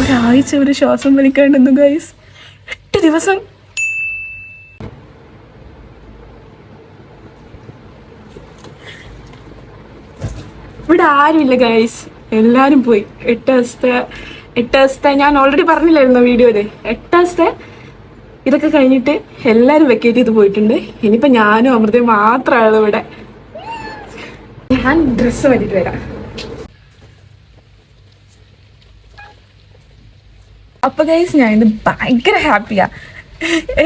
ഒരാഴ്ച ഒരു ശ്വാസം വലിക്കാണ്ടെന്നു ഗൈസ്. 8 ദിവസം. ഇവിടെ ആരുമില്ല ഗൈസ്, എല്ലാരും പോയി. 8 ദിവസത്തെ ഞാൻ ഓൾറെഡി പറഞ്ഞില്ലായിരുന്നു വീഡിയോയില്. 8 ദിവസത്തെ ഇതൊക്കെ കഴിഞ്ഞിട്ട് എല്ലാരും വെക്കേറ്റ് ചെയ്ത് പോയിട്ടുണ്ട്. ഇനിയിപ്പോ ഞാനും അമൃതയും മാത്രമാണ് ഇവിടെ. ഞാൻ ഡ്രസ്സ് മാറ്റിട്ട് വരാം. അപ്പൊ ഗൈസ് ഞാൻ ഇന്ന് ഭയങ്കര ഹാപ്പിയാ.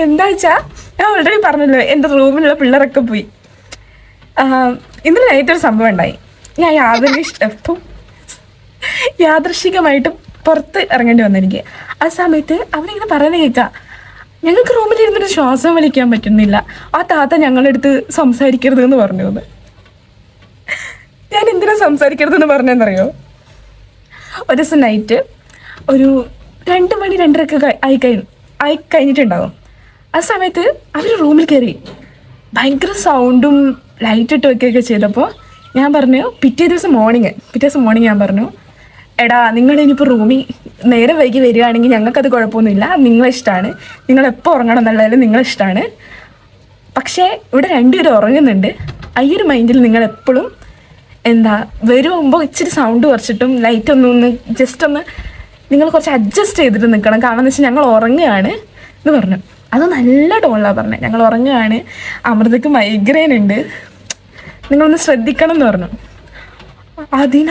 എന്താ വെച്ചാ ഞാൻ ഓൾറെഡി പറഞ്ഞല്ലോ, എൻ്റെ റൂമിലുള്ള പിള്ളേരൊക്കെ പോയി. ഇന്നലെ നൈറ്റൊരു സംഭവം ഉണ്ടായി. ഞാൻ യാദൃശികമായിട്ട് പുറത്ത് ഇറങ്ങേണ്ടി വന്നു എനിക്ക്. ആ സമയത്ത് അവരിങ്ങനെ പറയുന്നത് കേൾക്കാം, ഞങ്ങൾക്ക് റൂമിലിരുന്നിട്ട് ശ്വാസം വലിക്കാൻ പറ്റുന്നില്ല, ആ താത്ത ഞങ്ങളുടെ അടുത്ത് സംസാരിക്കരുത് എന്ന് പറഞ്ഞു. ഞാൻ എന്തിനാ സംസാരിക്കരുതെന്ന് പറഞ്ഞെന്നറിയോ? ഒരു ദിവസം നൈറ്റ് ഒരു 2 മണി 2:30 ആയി കഴിഞ്ഞിട്ടുണ്ടാകും. ആ സമയത്ത് അവർ റൂമിൽ കയറി ഭയങ്കര സൗണ്ടും ലൈറ്റ് ഇട്ട് വയ്ക്കുകയൊക്കെ ചെയ്തപ്പോൾ ഞാൻ പറഞ്ഞു, പിറ്റേ ദിവസം മോർണിംഗ് ഞാൻ പറഞ്ഞു, എടാ നിങ്ങൾ ഇനിയിപ്പോൾ റൂമിൽ നേരെ വൈകി വരികയാണെങ്കിൽ ഞങ്ങൾക്കത് കുഴപ്പമൊന്നുമില്ല, നിങ്ങളിഷ്ടമാണ്, നിങ്ങളെപ്പോൾ ഉറങ്ങണം എന്നുള്ളതിൽ നിങ്ങളിഷ്ടമാണ്. പക്ഷേ ഇവിടെ 2 പേരും ഉറങ്ങുന്നുണ്ട്. ഈ ഒരു മൈൻഡിൽ നിങ്ങളെപ്പോഴും വരുമ്പോൾ ഇച്ചിരി സൗണ്ട് കുറച്ചിട്ടും ലൈറ്റ് ഒന്ന് ജസ്റ്റ് ഒന്ന് നിങ്ങൾ കുറച്ച് അഡ്ജസ്റ്റ് ചെയ്തിട്ട് നിൽക്കണം. കാരണം എന്ന് വെച്ചാൽ ഞങ്ങൾ ഉറങ്ങുകയാണ് എന്ന് പറഞ്ഞു. അത് നല്ല ടോണിലാണ് പറഞ്ഞത്, ഞങ്ങൾ ഉറങ്ങുകയാണ്, അമൃതയ്ക്ക് മൈഗ്രെയിൻ ഉണ്ട്, നിങ്ങളൊന്ന് ശ്രദ്ധിക്കണം എന്ന് പറഞ്ഞു.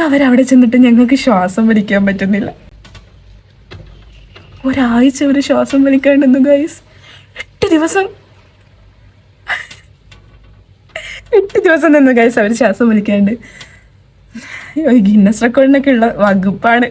അവരവിടെ ചെന്നിട്ട് ഞങ്ങൾക്ക് ശ്വാസം വലിക്കാൻ പറ്റുന്നില്ല. ഒരാഴ്ച ഒരു ശ്വാസം വലിക്കാണ്ടെന്നു ഗൈസ്. 8 ദിവസം 8 ദിവസം നിന്ന് ഗൈസ് അവർ ശ്വാസം വലിക്കാണ്ട്. ഗിന്നസ് റെക്കോർഡിനൊക്കെ ഉള്ള വകുപ്പാണ്.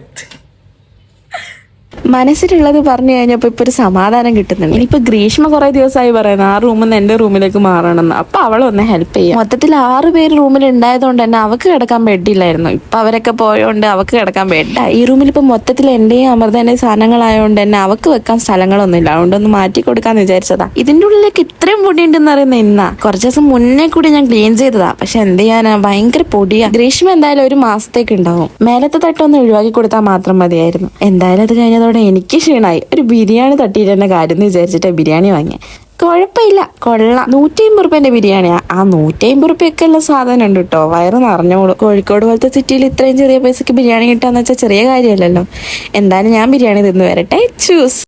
മനസ്സിലുള്ളത് പറഞ്ഞു കഴിഞ്ഞപ്പോൾ ഇപ്പൊ ഒരു സമാധാനം കിട്ടുന്നുണ്ട്. ഇനിയിപ്പോ ഗ്രീഷ്മ കുറെ ദിവസമായി പറയുന്നത് ആ റൂമിൽ നിന്ന് എന്റെ റൂമിലേക്ക് മാറണമെന്ന്. അപ്പൊ അവളൊന്ന് ഹെൽപ്പ് ചെയ്യാം. മൊത്തത്തിൽ 6 പേര് റൂമിൽ ഉണ്ടായതുകൊണ്ട് തന്നെ അവക്ക് കിടക്കാൻ ബെഡില്ലായിരുന്നു. ഇപ്പൊ അവരൊക്കെ പോയോണ്ട് അവക്ക് കിടക്കാൻ ബെഡായി. ഈ റൂമിൽ ഇപ്പൊ മൊത്തത്തിൽ എന്റെയും അമൃതേന്റെയും സാധനങ്ങളായതുകൊണ്ട് തന്നെ അവക്ക് വെക്കാൻ സ്ഥലങ്ങളൊന്നുമില്ല. അതുകൊണ്ടൊന്ന് മാറ്റി കൊടുക്കാന്ന് വിചാരിച്ചതാ. ഇതിന്റെ ഉള്ളിലേക്ക് ഇത്രയും പൊടി ഉണ്ടെന്ന് അറിയുന്ന ഇന്നാ. കുറച്ച് ദിവസം മുന്നേ കൂടി ഞാൻ ക്ലീൻ ചെയ്തതാ. പക്ഷെ എന്ത് ചെയ്യാനാ, ഭയങ്കര പൊടിയാ. ഗ്രീഷ്മ എന്തായാലും ഒരു മാസത്തേക്ക് ഉണ്ടാവും. മേലത്തെ തട്ടൊന്ന് ഒഴിവാക്കി കൊടുത്താൽ മാത്രം മതിയായിരുന്നു. എന്തായാലും അത് കഴിഞ്ഞതോടെ എനിക്ക് ക്ഷീണമായി. ഒരു ബിരിയാണി തട്ടിയിട്ട് തന്നെ കാര്യം എന്ന് വിചാരിച്ചിട്ട് ബിരിയാണി വാങ്ങി. കുഴപ്പമില്ല, കൊള്ളാം. 150 റുപ്യന്റെ ബിരിയാണിയാ. ആ 150 റുപ്യൊക്കെ ഉള്ള സാധനം ഉണ്ട് കേട്ടോ, വയറ് നിറഞ്ഞോളൂ. കോഴിക്കോട് പോലത്തെ സിറ്റിയിൽ ഇത്രയും ചെറിയ പൈസക്ക് ബിരിയാണി കിട്ടാന്ന് വെച്ചാൽ ചെറിയ കാര്യമല്ലല്ലോ. എന്തായാലും ഞാൻ ബിരിയാണി തിന്ന് വരട്ടെ. ചൂസ്.